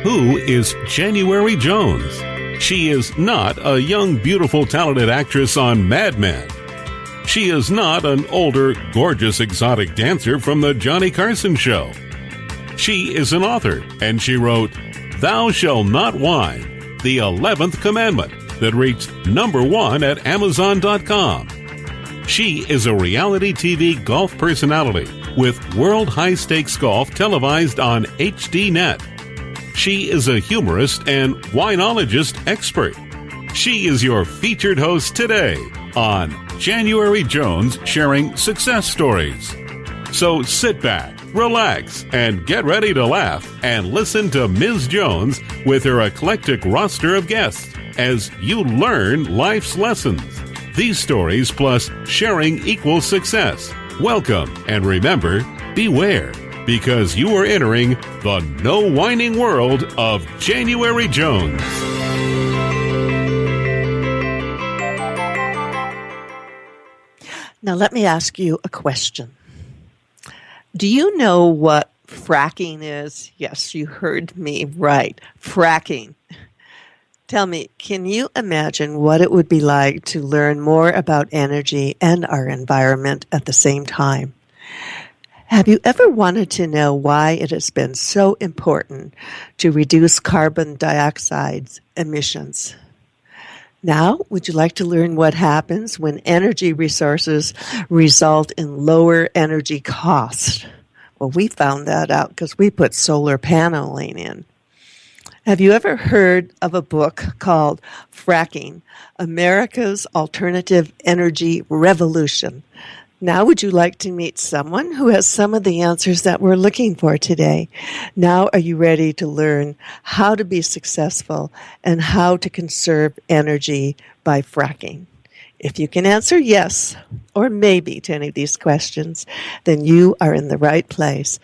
Who is January Jones? She is not a young, beautiful, talented actress on Mad Men. She is not an older, gorgeous, exotic dancer from the Johnny Carson show. She is an author, and she wrote Thou Shalt Not Whine, the 11th Commandment, that reached #1 at Amazon.com. She is a reality TV golf personality with World High Stakes Golf televised on HDNet. She is a humorist and winologist expert. She is your featured host today on January Jones Sharing Success Stories. So sit back, relax, and get ready to laugh and listen to Ms. Jones with her eclectic roster of guests as you learn life's lessons. These stories plus sharing equals success. Welcome, and remember, beware, because you are entering the no whining world of January Jones. Now let me ask you a question. Do you know what fracking is? Yes, you heard me right. Fracking. Tell me, can you imagine what it would be like to learn more about energy and our environment at the same time? Have you ever wanted to know why it has been so important to reduce carbon dioxide emissions? Now, would you like to learn what happens when energy resources result in lower energy costs? Well, we found that out because we put solar paneling in. Have you ever heard of a book called Fracking, America's Alternative Energy Revolution? Now would you like to meet someone who has some of the answers that we're looking for today? Now are you ready to learn how to be successful and how to conserve energy by fracking? If you can answer yes or maybe to any of these questions, then you are in the right place.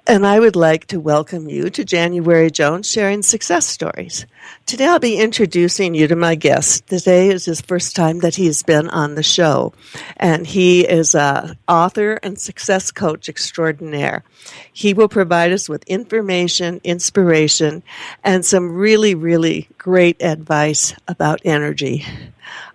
And I would like to welcome you to January Jones Sharing Success Stories. Today I'll be introducing you to my guest. Today is his first time that he's been on the show. And he is an author and success coach extraordinaire. He will provide us with information, inspiration, and some really, really great advice about energy.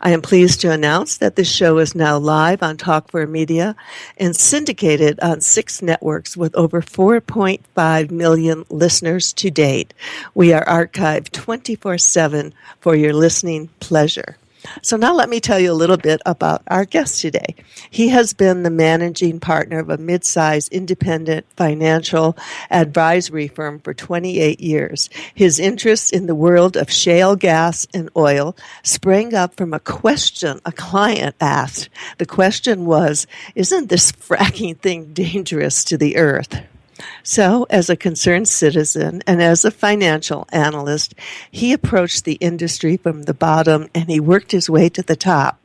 I am pleased to announce that this show is now live on Talk4 Media and syndicated on 6 networks with over 4.5 million listeners to date. We are archived 24/7 for your listening pleasure. So now let me tell you a little bit about our guest today. He has been the managing partner of a mid-sized independent financial advisory firm for 28 years. His interest in the world of shale gas and oil sprang up from a question a client asked. The question was, isn't this fracking thing dangerous to the earth? So, as a concerned citizen and as a financial analyst, he approached the industry from the bottom and he worked his way to the top.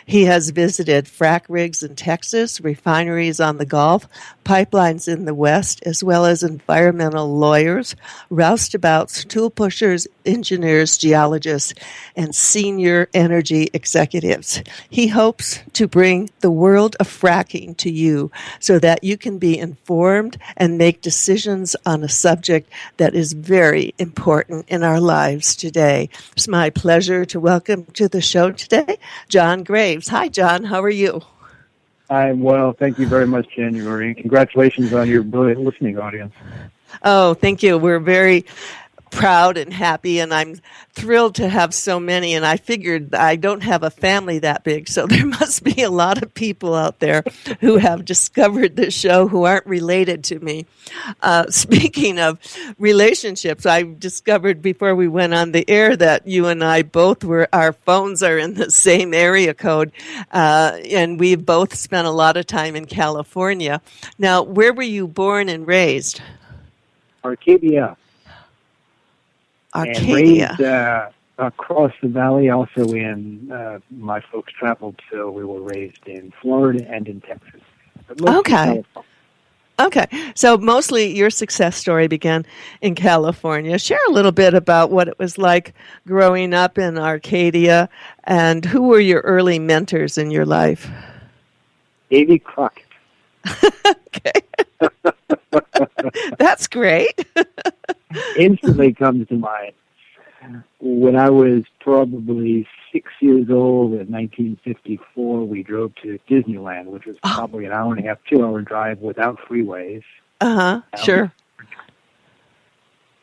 He has visited frack rigs in Texas, refineries on the Gulf, pipelines in the West, as well as environmental lawyers, roustabouts, tool pushers, engineers, geologists, and senior energy executives. He hopes to bring the world of fracking to you so that you can be informed and make decisions on a subject that is very important in our lives today. It's my pleasure to welcome to the show today, John Graves. Hi, John. How are you? I'm well. Thank you very much, January. Congratulations on your brilliant listening audience. Oh, thank you. We're very proud and happy, and I'm thrilled to have so many. And I figured I don't have a family that big, so there must be a lot of people out there who have discovered this show who aren't related to me. Speaking of relationships, I discovered before we went on the air that you and I both our phones are in the same area code, and we've both spent a lot of time in California. Now, where were you born and raised? Arcadia. Arcadia. And raised across the valley, also in, my folks traveled, so we were raised in Florida and in Texas. Okay. Okay. So mostly your success story began in California. Share a little bit about what it was like growing up in Arcadia, and who were your early mentors in your life? Davy Crockett. Okay. That's great. instantly comes to mind. When I was probably 6 years old in 1954, we drove to Disneyland, which was probably an hour and a half, 2-hour drive without freeways. Sure.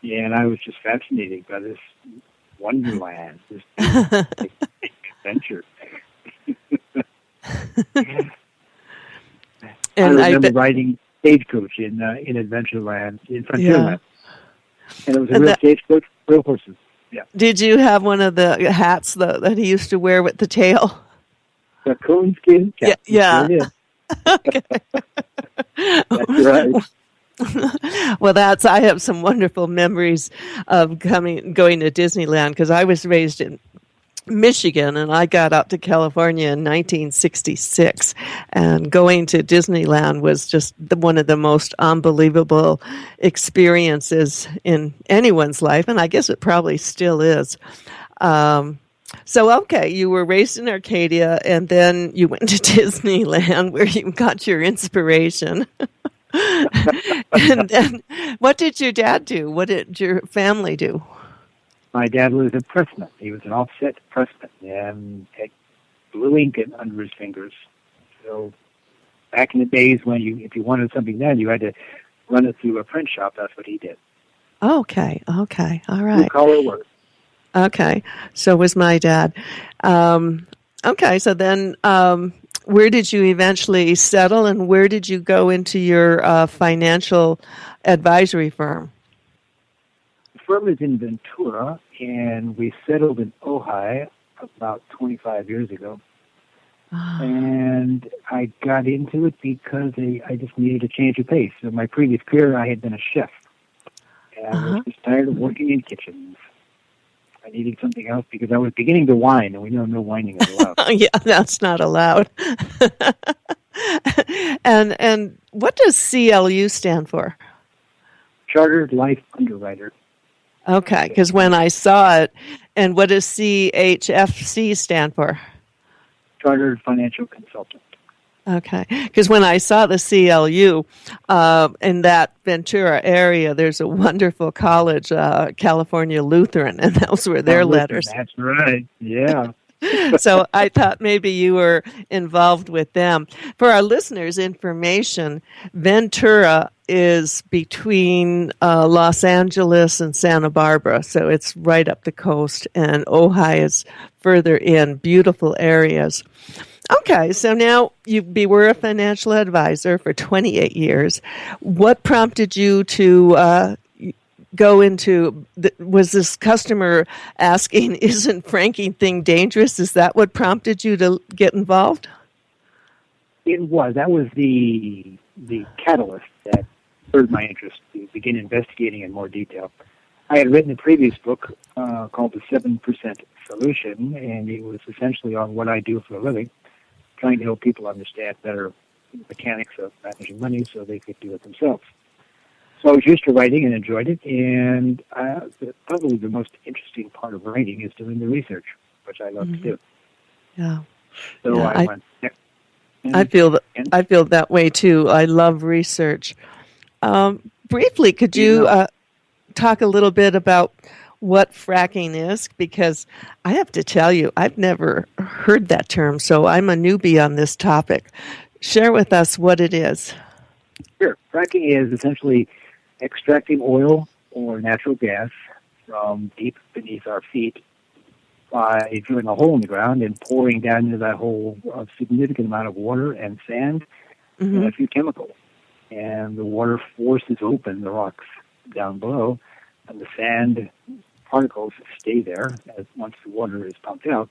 And I was just fascinated by this wonderland, this big adventure. And I remember riding stagecoach in Adventureland, in Frontierland. And it was a real stagecoach, real horses. Yeah. Did you have one of the hats that he used to wear with the tail? The coonskin cap. Yeah. Sure Okay. That's right. Well, I have some wonderful memories of going to Disneyland because I was raised in Michigan and I got out to California in 1966, and going to Disneyland was just one of the most unbelievable experiences in anyone's life, and I guess it probably still is. So, okay, you were raised in Arcadia, and then you went to Disneyland where you got your inspiration. And then, what did your dad do? What did your family do? My dad was a pressman. He was an offset pressman and had blue ink under his fingers. So back in the days when if you wanted something then, you had to run it through a print shop. That's what he did. Okay, all right. Blue-collar work. Okay, so was my dad. Okay, so then where did you eventually settle, and where did you go into your financial advisory firm? The firm is in Ventura, and we settled in Ojai about 25 years ago. And I got into it because I just needed a change of pace. In my previous career, I had been a chef, and I was just tired of working in kitchens. I needed something else because I was beginning to whine, and we know no whining is allowed. Yeah, that's not allowed. And what does CLU stand for? Chartered Life Underwriter. Okay, because when I saw it, and what does CHFC stand for? Chartered Financial Consultant. Okay, because when I saw the CLU in that Ventura area, there's a wonderful college, California Lutheran, and those were their letters. That's right, yeah. So I thought maybe you were involved with them. For our listeners' information, Ventura is between Los Angeles and Santa Barbara, so it's right up the coast, and Ojai is further in. Beautiful areas. Okay, so now you were a financial advisor for 28 years. What prompted you to go into, was this customer asking, isn't franking thing dangerous? Is that what prompted you to get involved? It was. That was the catalyst that spurred my interest to begin investigating in more detail. I had written a previous book called The 7% Solution, and it was essentially on what I do for a living, trying to help people understand better mechanics of managing money so they could do it themselves. So I was used to writing and enjoyed it, and probably the most interesting part of writing is doing the research, which I love to do. Yeah. So yeah, I went. I feel that way too. I love research. Briefly, could you talk a little bit about what fracking is? Because I have to tell you, I've never heard that term, so I'm a newbie on this topic. Share with us what it is. Sure. Fracking is essentially extracting oil or natural gas from deep beneath our feet by drilling a hole in the ground and pouring down into that hole a significant amount of water and sand and a few chemicals. And the water forces open the rocks down below, and the sand particles stay there as once the water is pumped out,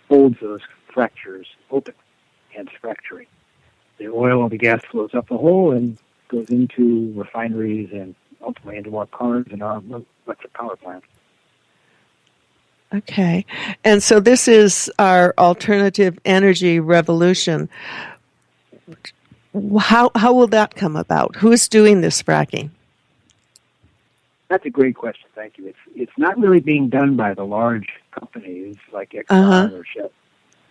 holds those fractures open, hence fracturing. The oil and the gas flows up the hole and goes into refineries and ultimately into our cars and our electric power plants. Okay. And so this is our alternative energy revolution. How will that come about? Who is doing this fracking? That's a great question. Thank you. It's not really being done by the large companies like Exxon or Shell.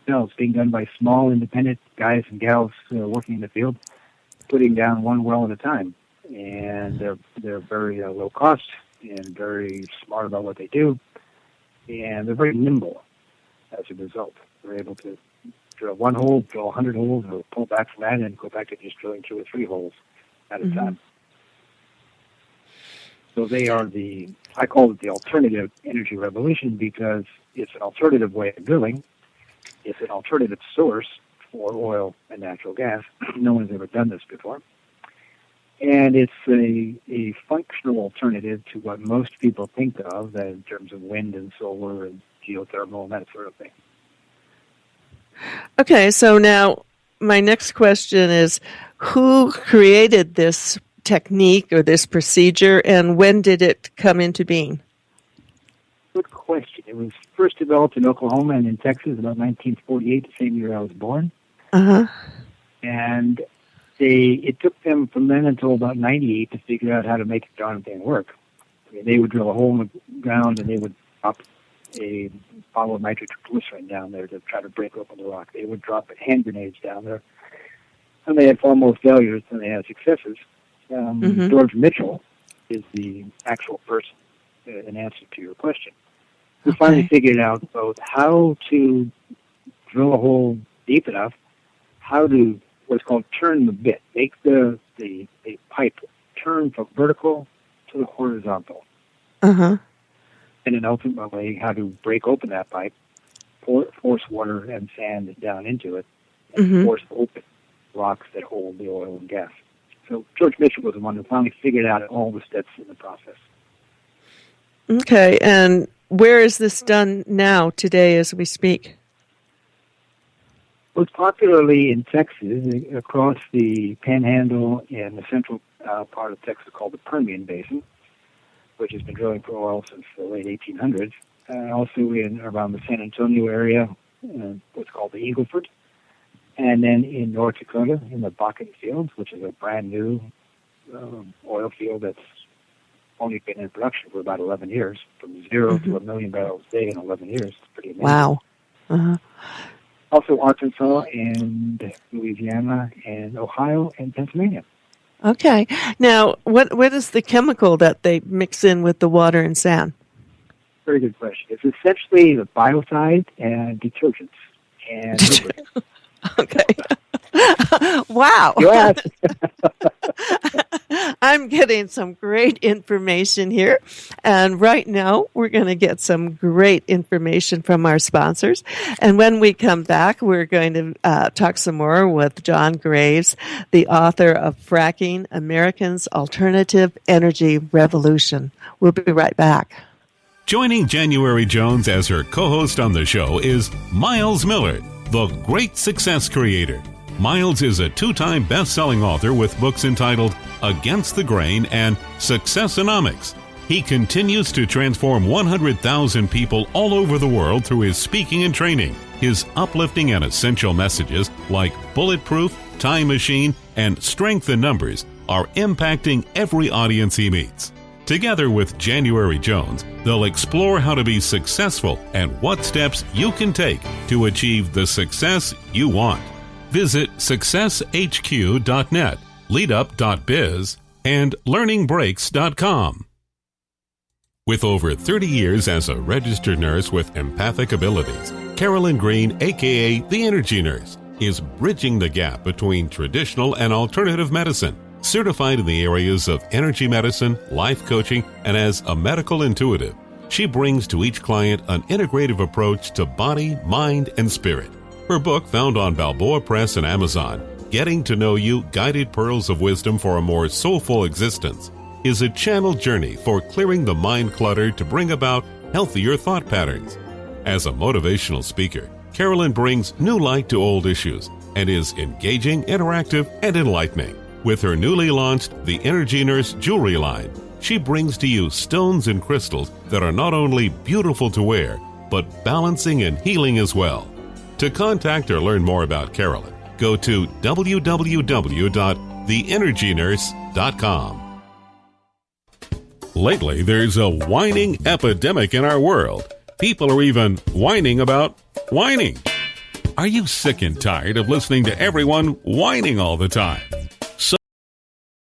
No, it's being done by small, independent guys and gals working in the field, putting down one well at a time. And they're very low cost, and very smart about what they do, and they're very nimble as a result. They're able to drill one hole, drill 100 holes, or pull back from that and go back to just drilling 2 or 3 holes at a time. So they are I call it the alternative energy revolution because it's an alternative way of drilling. It's an alternative source for oil and natural gas. No one's ever done this before. And it's a functional alternative to what most people think of in terms of wind and solar and geothermal and that sort of thing. Okay, so now my next question is, who created this technique or this procedure, and when did it come into being? Good question. It was first developed in Oklahoma and in Texas about 1948, the same year I was born. And it took them from then until about 98 to figure out how to make the darn thing work. I mean, they would drill a hole in the ground and they would drop a bottle of nitroglycerin down there to try to break open the rock. They would drop hand grenades down there. And they had far more failures than they had successes. George Mitchell is the actual person in answer to your question. We finally figured out both how to drill a hole deep enough, how to what's called turn the bit, make the pipe turn from vertical to the horizontal. And then ultimately how to break open that pipe, force water and sand down into it, and force open rocks that hold the oil and gas. So George Mitchell was the one who finally figured out all the steps in the process. Okay, and where is this done now, today, as we speak? Most popularly in Texas, across the Panhandle and the central part of Texas called the Permian Basin, which has been drilling for oil since the late 1800s. Also around the San Antonio area, what's called the Eagle Ford. And then in North Dakota, in the Bakken fields, which is a brand new oil field that's only been in production for about 11 years, from 0 to 1 million barrels a day in 11 years. It's pretty amazing. Wow. Also Arkansas and Louisiana and Ohio and Pennsylvania. Okay. Now, what is the chemical that they mix in with the water and sand? Very good question. It's essentially the biocide and detergents and lubricants. Okay. Wow. Yes. I'm getting some great information here. And right now, we're going to get some great information from our sponsors. And when we come back, we're going to talk some more with John Graves, the author of Fracking, Americans' Alternative Energy Revolution. We'll be right back. Joining January Jones as her co-host on the show is Miles Miller, the great success creator. Miles is a 2-time best-selling author with books entitled Against the Grain and Successonomics. He continues to transform 100,000 people all over the world through his speaking and training. His uplifting and essential messages like Bulletproof, Time Machine, and Strength in Numbers are impacting every audience he meets. Together with January Jones, they'll explore how to be successful and what steps you can take to achieve the success you want. Visit successhq.net, leadup.biz, and learningbreaks.com. With over 30 years as a registered nurse with empathic abilities, Carolyn Green, a.k.a. the Energy Nurse, is bridging the gap between traditional and alternative medicine. Certified in the areas of energy medicine, life coaching, and as a medical intuitive, she brings to each client an integrative approach to body, mind, and spirit. Her book, found on Balboa Press and Amazon, Getting to Know You, Guided Pearls of Wisdom for a More Soulful Existence, is a channeled journey for clearing the mind clutter to bring about healthier thought patterns. As a motivational speaker, Carolyn brings new light to old issues and is engaging, interactive, and enlightening. With her newly launched The Energy Nurse Jewelry line, she brings to you stones and crystals that are not only beautiful to wear, but balancing and healing as well. To contact or learn more about Carolyn, go to www.theenergynurse.com. Lately, there's a whining epidemic in our world. People are even whining about whining. Are you sick and tired of listening to everyone whining all the time?